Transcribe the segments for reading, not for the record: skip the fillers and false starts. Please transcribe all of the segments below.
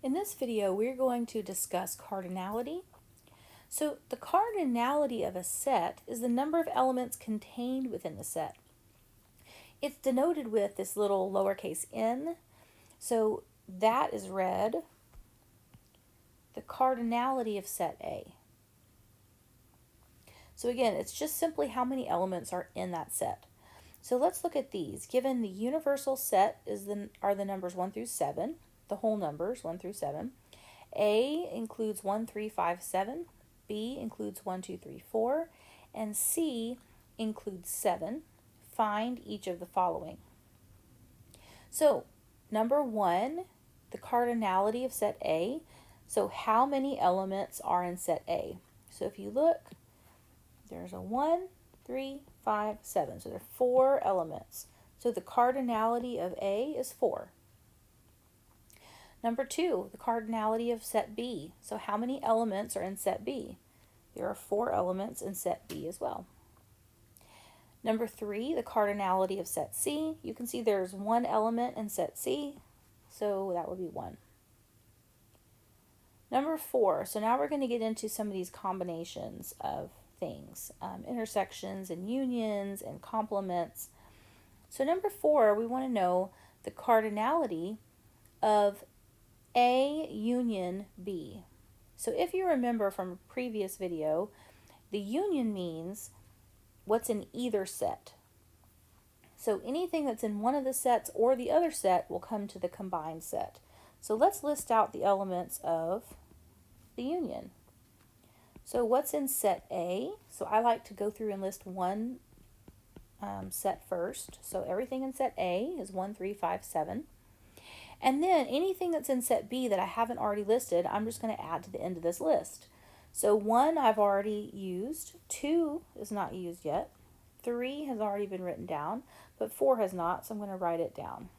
In this video, we're going to discuss cardinality. So the cardinality of a set is the number of elements contained within the set. It's denoted with this little lowercase n. So that is read the cardinality of set A. So again, it's just simply how many elements are in that set. So let's look at these. Given the universal set are the numbers 1 through 7, the whole numbers 1 through 7. A includes 1, 3, 5, 7. B includes 1, 2, 3, 4. And C includes 7. Find each of the following. So number 1, the cardinality of set A. So how many elements are in set A? So if you look, there's a 1, 3, 5, 7. So there are 4 elements. So the cardinality of A is 4. Number 2, the cardinality of set B. So how many elements are in set B? There are 4 elements in set B as well. Number 3, the cardinality of set C. You can see there's 1 element in set C, so that would be 1. Number 4, so now we're going to get into some of these combinations of things, intersections and unions and complements. So number 4, we want to know the cardinality of A union B. So if you remember from a previous video, the union means what's in either set. So anything that's in one of the sets or the other set will come to the combined set. So let's list out the elements of the union. So what's in set A? So I like to go through and list one set first. So everything in set A is 1, 3, 5, 7. And then anything that's in set B that I haven't already listed, I'm just going to add to the end of this list. So 1 I've already used, 2 is not used yet, 3 has already been written down, but 4 has not, so I'm going to write it down.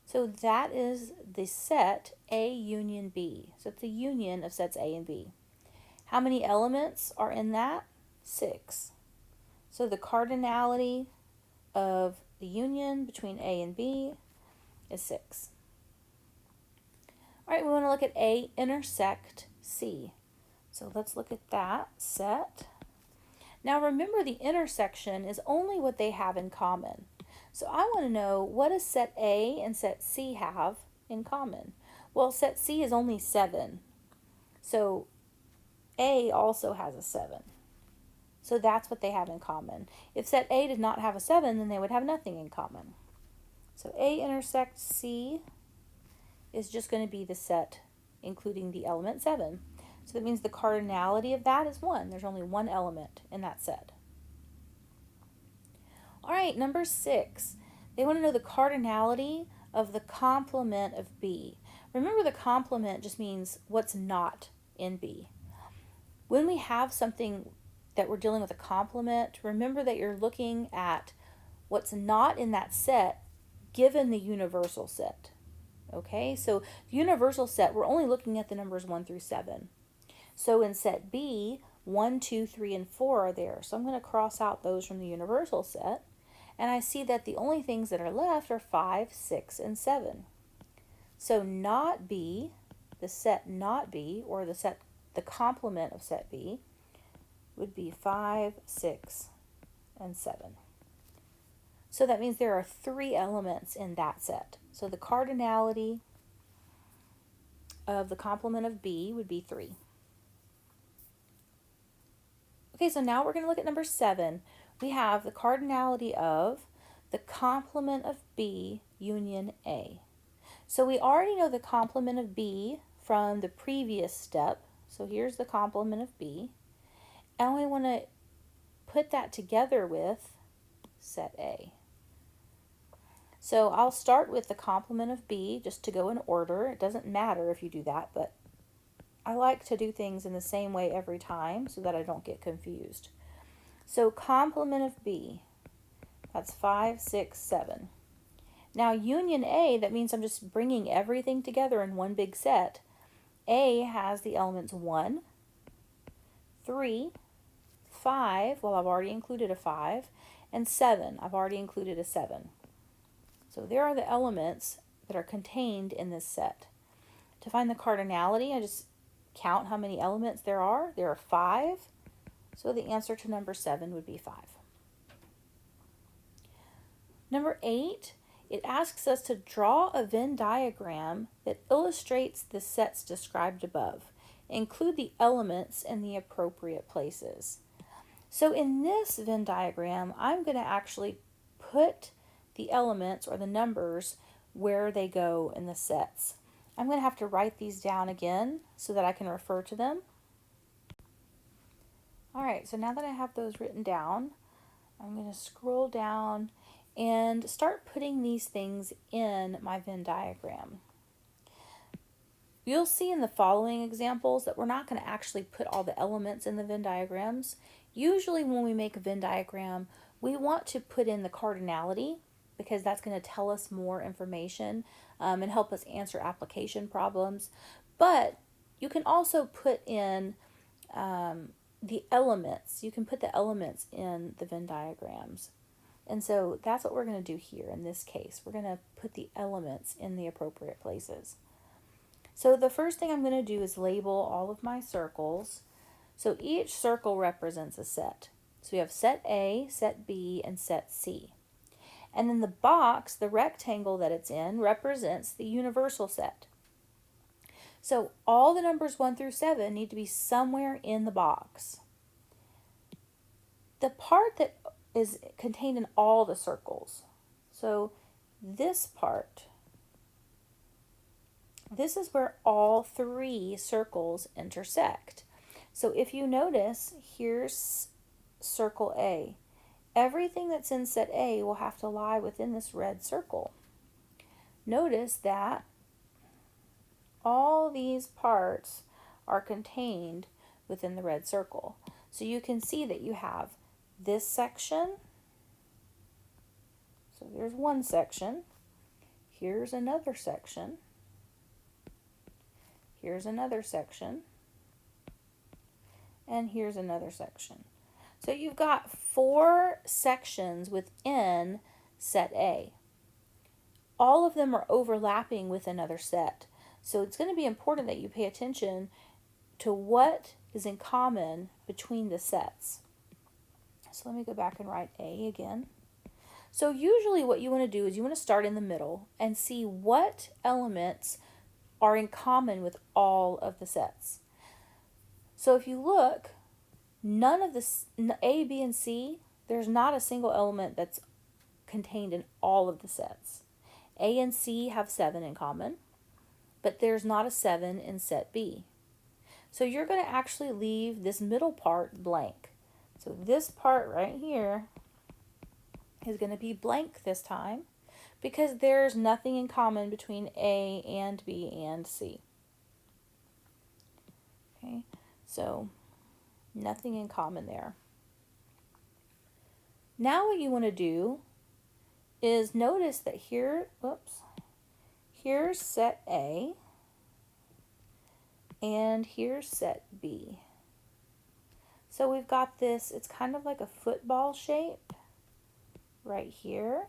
So that is the set A union B. So it's the union of sets A and B. How many elements are in that? 6. So the cardinality of the union between A and B is 6. All right, we want to look at A intersect C. So let's look at that set. Now remember, the intersection is only what they have in common. So I want to know, what does set A and set C have in common? Well, set C is only 7. So A also has a 7. So that's what they have in common. If set A did not have a 7, then they would have nothing in common. So A intersect C is just going to be the set including the element 7. So that means the cardinality of that is 1. There's only 1 element in that set. All right, number 6. They want to know the cardinality of the complement of B. Remember, the complement just means what's not in B. When we have something that we're dealing with a complement, remember that you're looking at what's not in that set given the universal set. Okay, so the universal set, we're only looking at the numbers 1 through 7. So in set B, 1, 2, 3, and 4 are there. So I'm going to cross out those from the universal set. And I see that the only things that are left are 5, 6, and 7. So not B, the set not B, or the complement of set B, would be 5, 6, and 7. So that means there are 3 elements in that set. So the cardinality of the complement of B would be 3. Okay, so now we're going to look at number 7. We have the cardinality of the complement of B union A. So we already know the complement of B from the previous step. So here's the complement of B. And we want to put that together with set A. So I'll start with the complement of B just to go in order. It doesn't matter if you do that, but I like to do things in the same way every time so that I don't get confused. So complement of B, that's 5, 6, 7. Now union A, that means I'm just bringing everything together in one big set. A has the elements 1, 3, 5, well I've already included a 5, and 7, I've already included a 7. So there are the elements that are contained in this set. To find the cardinality, I just count how many elements there are. There are 5. So the answer to number 7 would be 5. Number 8, it asks us to draw a Venn diagram that illustrates the sets described above. Include the elements in the appropriate places. So in this Venn diagram, I'm going to actually put the elements or the numbers where they go in the sets. I'm going to have to write these down again so that I can refer to them. All right, so now that I have those written down, I'm going to scroll down and start putting these things in my Venn diagram. You'll see in the following examples that we're not going to actually put all the elements in the Venn diagrams. Usually when we make a Venn diagram, we want to put in the cardinality because that's going to tell us more information and help us answer application problems. But you can also put in the elements. You can put the elements in the Venn diagrams. And so that's what we're going to do here in this case. We're going to put the elements in the appropriate places. So the first thing I'm going to do is label all of my circles. So each circle represents a set. So we have set A, set B, and set C. And then the box, the rectangle that it's in, represents the universal set. So all the numbers 1 through 7 need to be somewhere in the box. The part that is contained in all the circles. So this part, this is where all 3 circles intersect. So if you notice, here's circle A. Everything that's in set A will have to lie within this red circle. Notice that all these parts are contained within the red circle. So you can see that you have this section. So there's one section. Here's another section. Here's another section. And here's another section. So you've got 4 sections within set A. All of them are overlapping with another set. So it's going to be important that you pay attention to what is in common between the sets. So let me go back and write A again. So usually what you want to do is you want to start in the middle and see what elements are in common with all of the sets. So if you look, none of the A, B, and C, there's not a single element that's contained in all of the sets. A and C have 7 in common, but there's not a 7 in set B. So you're going to actually leave this middle part blank. So this part right here is going to be blank this time because there's nothing in common between A and B and C. Okay, so nothing in common there. Now what you want to do is notice that here, here's set A and here's set B. So we've got this, it's kind of like a football shape right here.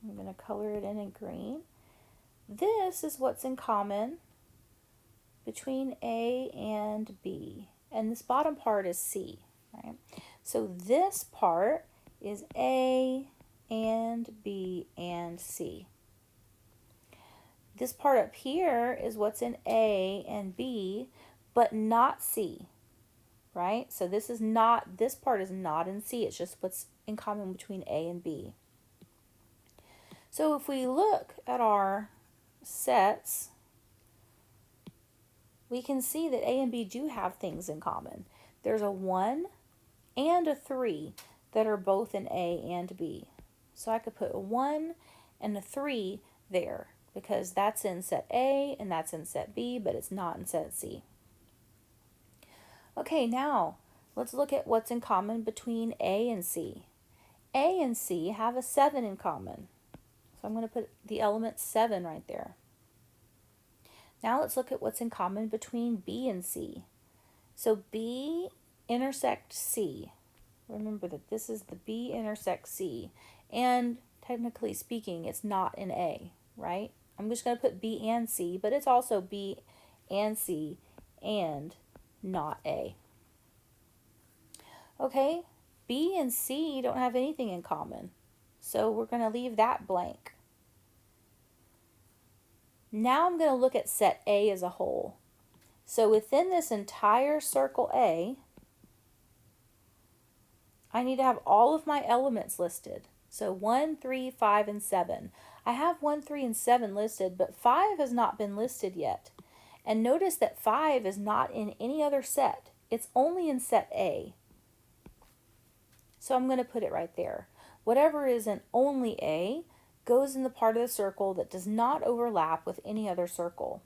I'm going to color it in green. This is what's in common between A and B. And this bottom part is C, right? So this part is A and B and C. This part up here is what's in A and B, but not C, right? So this part is not in C. It's just what's in common between A and B. So if we look at our sets, we can see that A and B do have things in common. There's a 1 and a 3 that are both in A and B. So I could put a 1 and a 3 there because that's in set A and that's in set B, but it's not in set C. Okay, now let's look at what's in common between A and C. A and C have a 7 in common. So I'm going to put the element 7 right there. Now let's look at what's in common between B and C. So B intersects C. Remember that this is the B intersects C. And technically speaking, it's not in A, right? I'm just going to put B and C, but it's also B and C and not A. Okay, B and C don't have anything in common, so we're going to leave that blank. Now I'm going to look at set A as a whole. So within this entire circle A, I need to have all of my elements listed. So 1, 3, 5, and 7. I have 1, 3, and 7 listed, but 5 has not been listed yet. And notice that 5 is not in any other set. It's only in set A. So I'm going to put it right there. Whatever is in only A goes in the part of the circle that does not overlap with any other circle.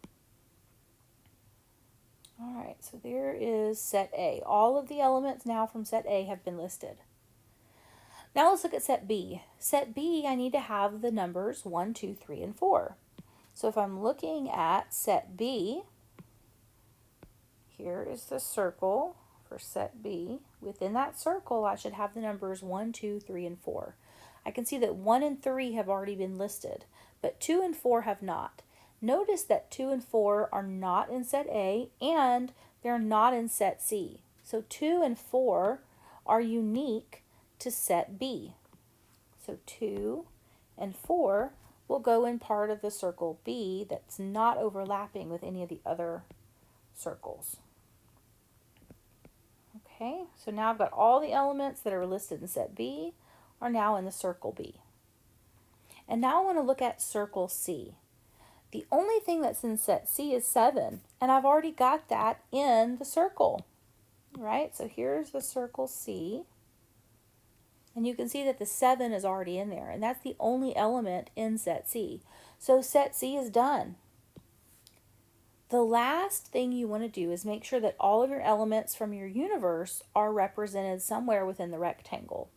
All right, so there is set A. All of the elements now from set A have been listed. Now let's look at set B. Set B, I need to have the numbers 1, 2, 3, and 4. So if I'm looking at set B, here is the circle for set B. Within that circle, I should have the numbers 1, 2, 3, and 4. I can see that 1 and 3 have already been listed, but 2 and 4 have not. Notice that 2 and 4 are not in set A, and they're not in set C. So 2 and 4 are unique to set B. So 2 and 4 will go in part of the circle B that's not overlapping with any of the other circles. Okay, so now I've got all the elements that are listed in set B are now in the circle B. And now I want to look at circle C. The only thing that's in set C is 7, and I've already got that in the circle, right? So here's the circle C, and you can see that the 7 is already in there, and that's the only element in set C. So set C is done. The last thing you want to do is make sure that all of your elements from your universe are represented somewhere within the rectangle.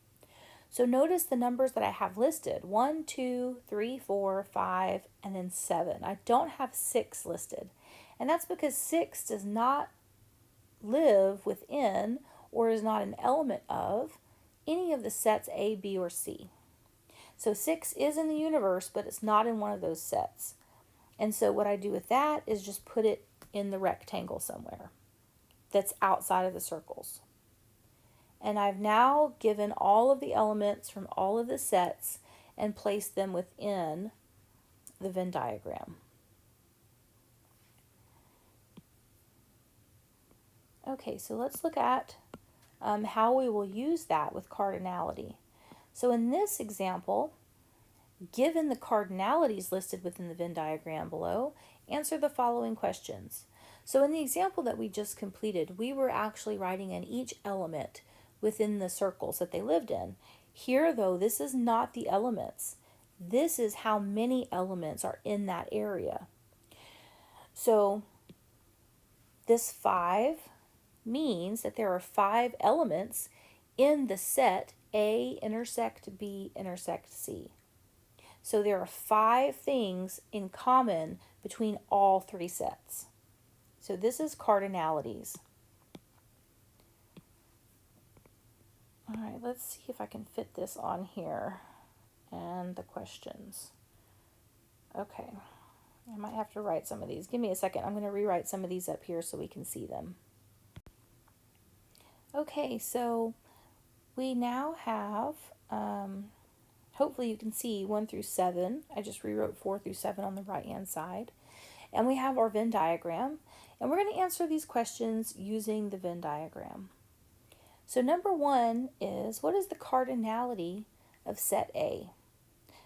So notice the numbers that I have listed, 1, 2, 3, 4, 5, and then 7. I don't have 6 listed. And that's because 6 does not live within or is not an element of any of the sets A, B, or C. So 6 is in the universe, but it's not in one of those sets. And so what I do with that is just put it in the rectangle somewhere that's outside of the circles. And I've now given all of the elements from all of the sets and placed them within the Venn diagram. Okay, so let's look at how we will use that with cardinality. So in this example, given the cardinalities listed within the Venn diagram below, answer the following questions. So in the example that we just completed, we were actually writing in each element within the circles that they lived in. Here, though, this is not the elements. This is how many elements are in that area. So this 5 means that there are 5 elements in the set A intersect B intersect C. So there are 5 things in common between all 3 sets. So this is cardinalities. All right, let's see if I can fit this on here and the questions. Okay, I might have to write some of these. Give me a second. I'm going to rewrite some of these up here so we can see them. Okay, so we now have, hopefully you can see 1 through 7. I just rewrote 4 through 7 on the right-hand side. And we have our Venn diagram. And we're going to answer these questions using the Venn diagram. So number 1 is, what is the cardinality of set A?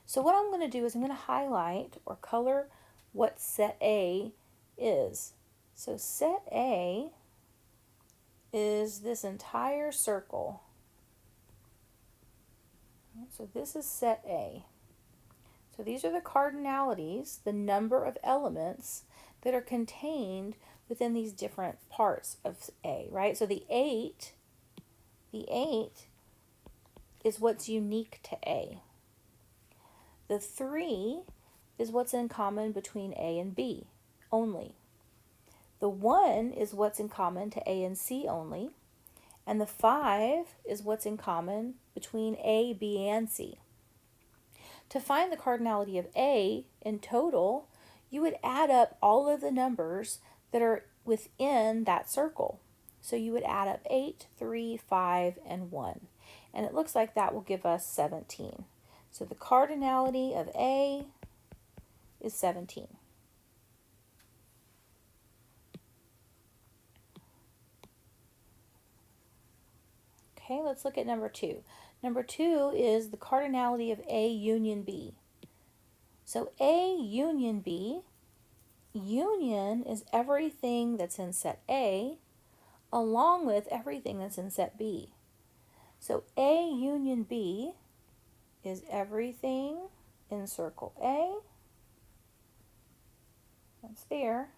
So what I'm going to do is I'm going to highlight or color what set A is. So set A is this entire circle. So this is set A. So these are the cardinalities, the number of elements that are contained within these different parts of A, right? So the 8 is what's unique to A. The 3 is what's in common between A and B only. The 1 is what's in common to A and C only. And the 5 is what's in common between A, B, and C. To find the cardinality of A in total, you would add up all of the numbers that are within that circle. So you would add up 8, 3, 5, and 1. And it looks like that will give us 17. So the cardinality of A is 17. Okay, let's look at number 2. Number 2 is the cardinality of A union B. So A union B, union is everything that's in set A along with everything that's in set B. So A union B is everything in circle A, that's there,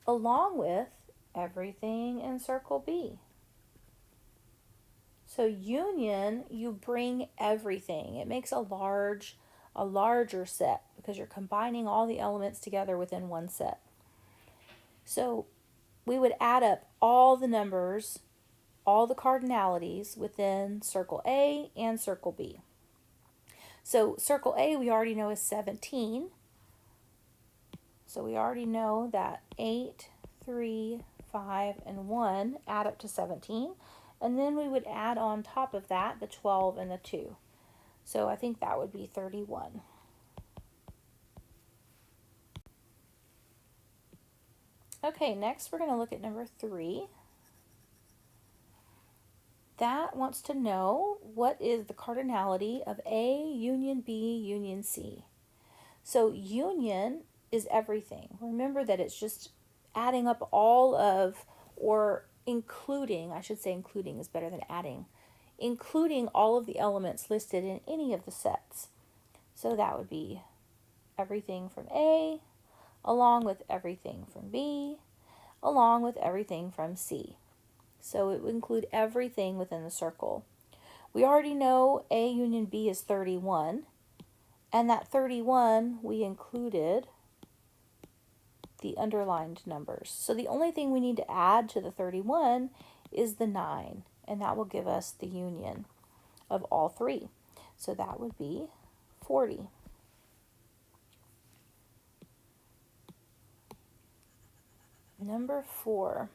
along with everything in circle B. So union, you bring everything. It makes a larger set because you're combining all the elements together within one set. So we would add up all the numbers, all the cardinalities within circle A and circle B. So circle A we already know is 17. So we already know that 8, 3, 5, and 1 add up to 17. And then we would add on top of that the 12 and the 2. So I think that would be 31. Okay, next we're going to look at number 3. That wants to know what is the cardinality of A union B union C. So union is everything. Remember that it's just adding up all of, or including, I should say including is better than adding, including all of the elements listed in any of the sets. So that would be everything from A, along with everything from B, along with everything from C. So it would include everything within the circle. We already know A union B is 31, and that 31 we included the underlined numbers. So the only thing we need to add to the 31 is the 9, and that will give us the union of all three. So that would be 40. Number 4,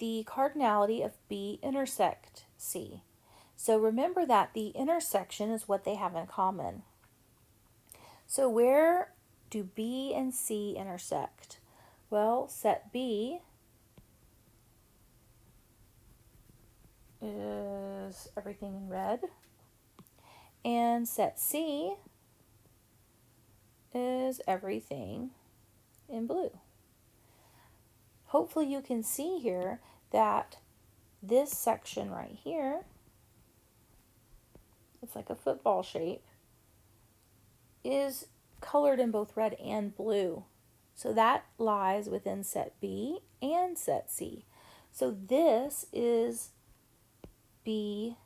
the cardinality of B intersect C. So remember that the intersection is what they have in common. So where do B and C intersect? Well, set B is everything in red, and set C is everything in blue. Hopefully you can see here that this section right here, it's like a football shape, is colored in both red and blue. So that lies within set B and set C. So this is B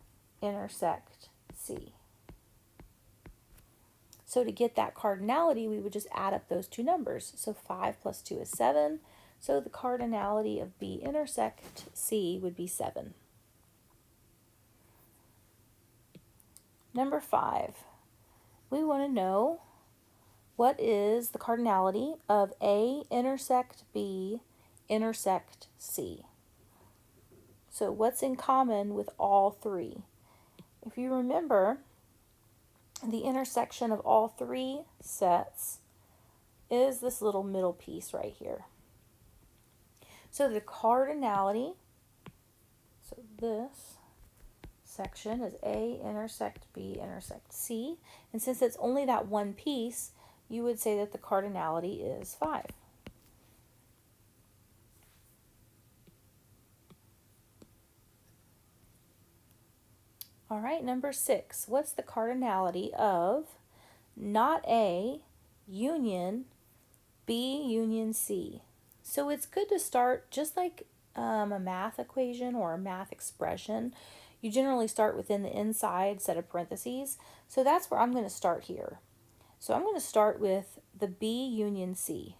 intersect C. So to get that cardinality, we would just add up those two numbers. So 5 plus 2 is 7. So the cardinality of B intersect C would be 7. Number 5, we want to know what is the cardinality of A intersect B intersect C. So what's in common with all three? If you remember, the intersection of all three sets is this little middle piece right here. So the cardinality, so this section is A intersect B intersect C. And since it's only that one piece, you would say that the cardinality is 5. All right, number 6. What's the cardinality of not A union B union C? So it's good to start just like a math equation or a math expression. You generally start within the inside set of parentheses. So that's where I'm going to start here. So I'm going to start with the B union C.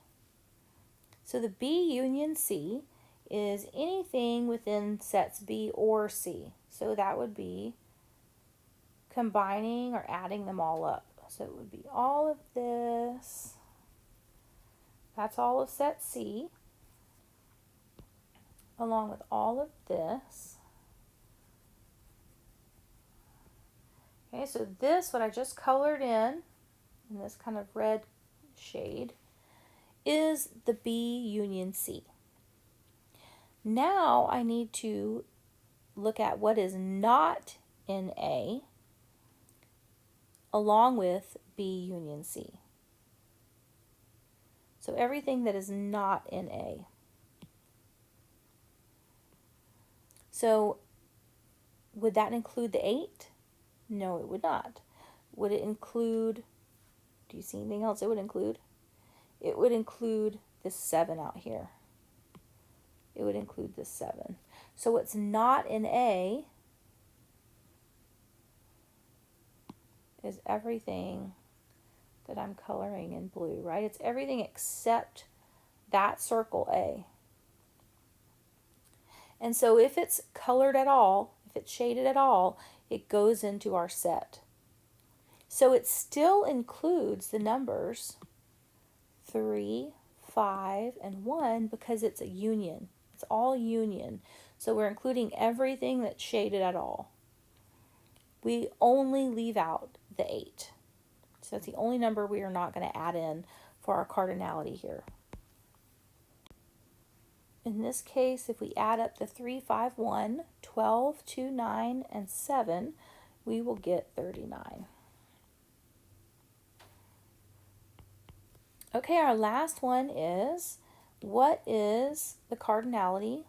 So the B union C is anything within sets B or C. So that would be combining or adding them all up. So it would be all of this. That's all of set C, along with all of this. Okay, so this, what I just colored in this kind of red shade, is the B union C. Now I need to look at what is not in A along with B union C. So everything that is not in A. So would that include the 8? No, it would not. Would it include, do you see anything else it would include? It would include this 7 out here. It would include this 7. So what's not in A is everything that I'm coloring in blue, right? It's everything except that circle A. And so if it's colored at all, if it's shaded at all, it goes into our set. So it still includes the numbers 3, 5, and 1 because it's a union. It's all union. So we're including everything that's shaded at all. We only leave out the 8. So that's the only number we are not going to add in for our cardinality here. In this case, if we add up the 3, 5, 1, 12, 2, 9, and 7, we will get 39. Okay, our last one is, what is the cardinality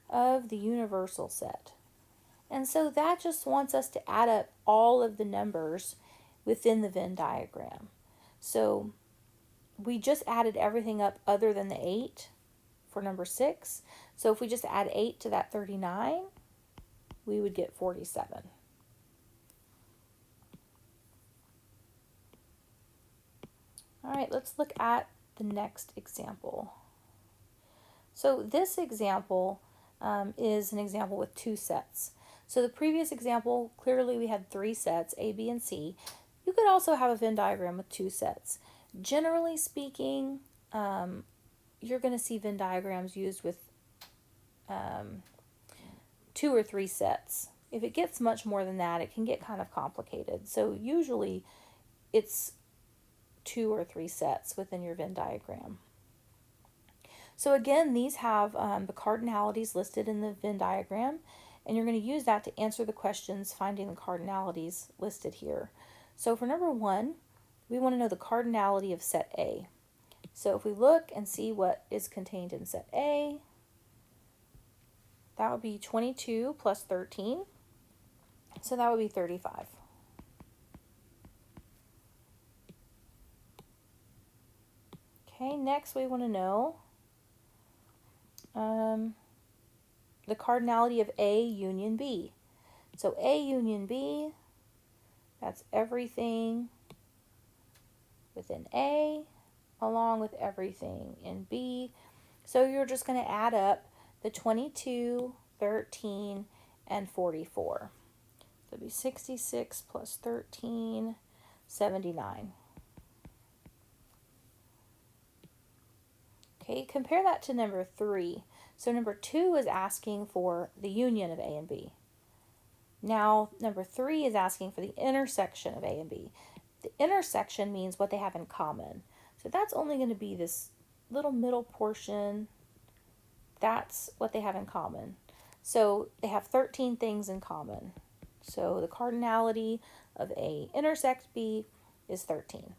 of the universal set? And so that just wants us to add up all of the numbers within the Venn diagram. So we just added everything up other than the 8 for number 6. So if we just add 8 to that 39, we would get 47. All right, let's look at the next example. So this example is an example with 2 sets. So the previous example, clearly we had 3 sets, A, B, and C. You could also have a Venn diagram with 2 sets. Generally speaking, you're going to see Venn diagrams used with 2 or 3 sets. If it gets much more than that, it can get kind of complicated. So usually it's 2 or 3 sets within your Venn diagram. So again, these have the cardinalities listed in the Venn diagram, and you're going to use that to answer the questions finding the cardinalities listed here. So for number 1, we want to know the cardinality of set A. So if we look and see what is contained in set A, that would be 22 plus 13. So that would be 35. Okay, next we want to know the cardinality of A union B. So A union B, that's everything within A along with everything in B. So you're just going to add up the 22, 13, and 44. So it'll be 66 plus 13, 79. Okay, compare that to number 3. So number 2 is asking for the union of A and B. Now number 3 is asking for the intersection of A and B. The intersection means what they have in common. So that's only going to be this little middle portion. That's what they have in common. So they have 13 things in common. So the cardinality of A intersect B is 13.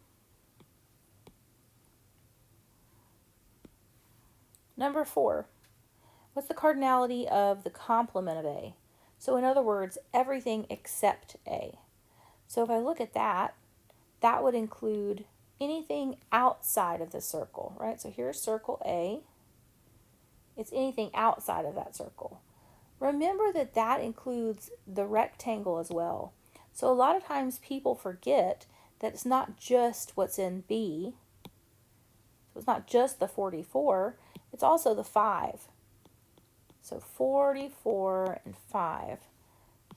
Number 4, what's the cardinality of the complement of A? So in other words, everything except A. So if I look at that, that would include anything outside of the circle, right? So here's circle A. It's anything outside of that circle. Remember that that includes the rectangle as well. So a lot of times people forget that it's not just what's in B. So it's not just the 44. It's also the 5. So 44 and 5.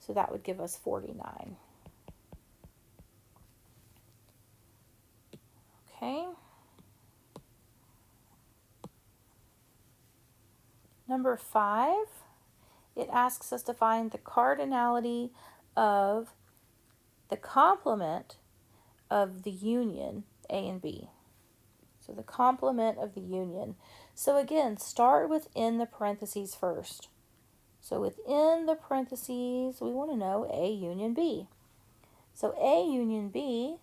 So that would give us 49. Okay. Number 5, it asks us to find the cardinality of the complement of the union A and B. So the complement of the union. So again, start within the parentheses first. So within the parentheses, we want to know A union B. So A union B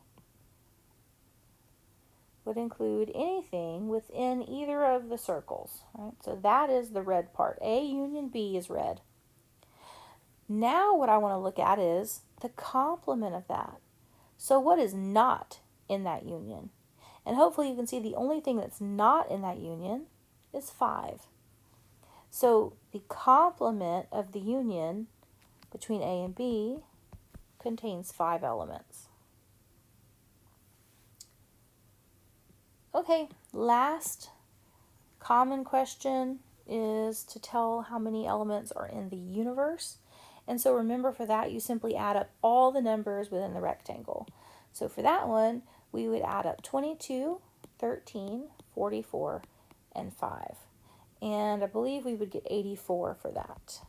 would include anything within either of the circles. Right? So that is the red part. A union B is red. Now what I want to look at is the complement of that. So what is not in that union? And hopefully you can see the only thing that's not in that union is 5. So the complement of the union between A and B contains 5 elements. Okay, last common question is to tell how many elements are in the universe. And so remember, for that, you simply add up all the numbers within the rectangle. So for that one, we would add up 22, 13, 44, and 5. And I believe we would get 84 for that.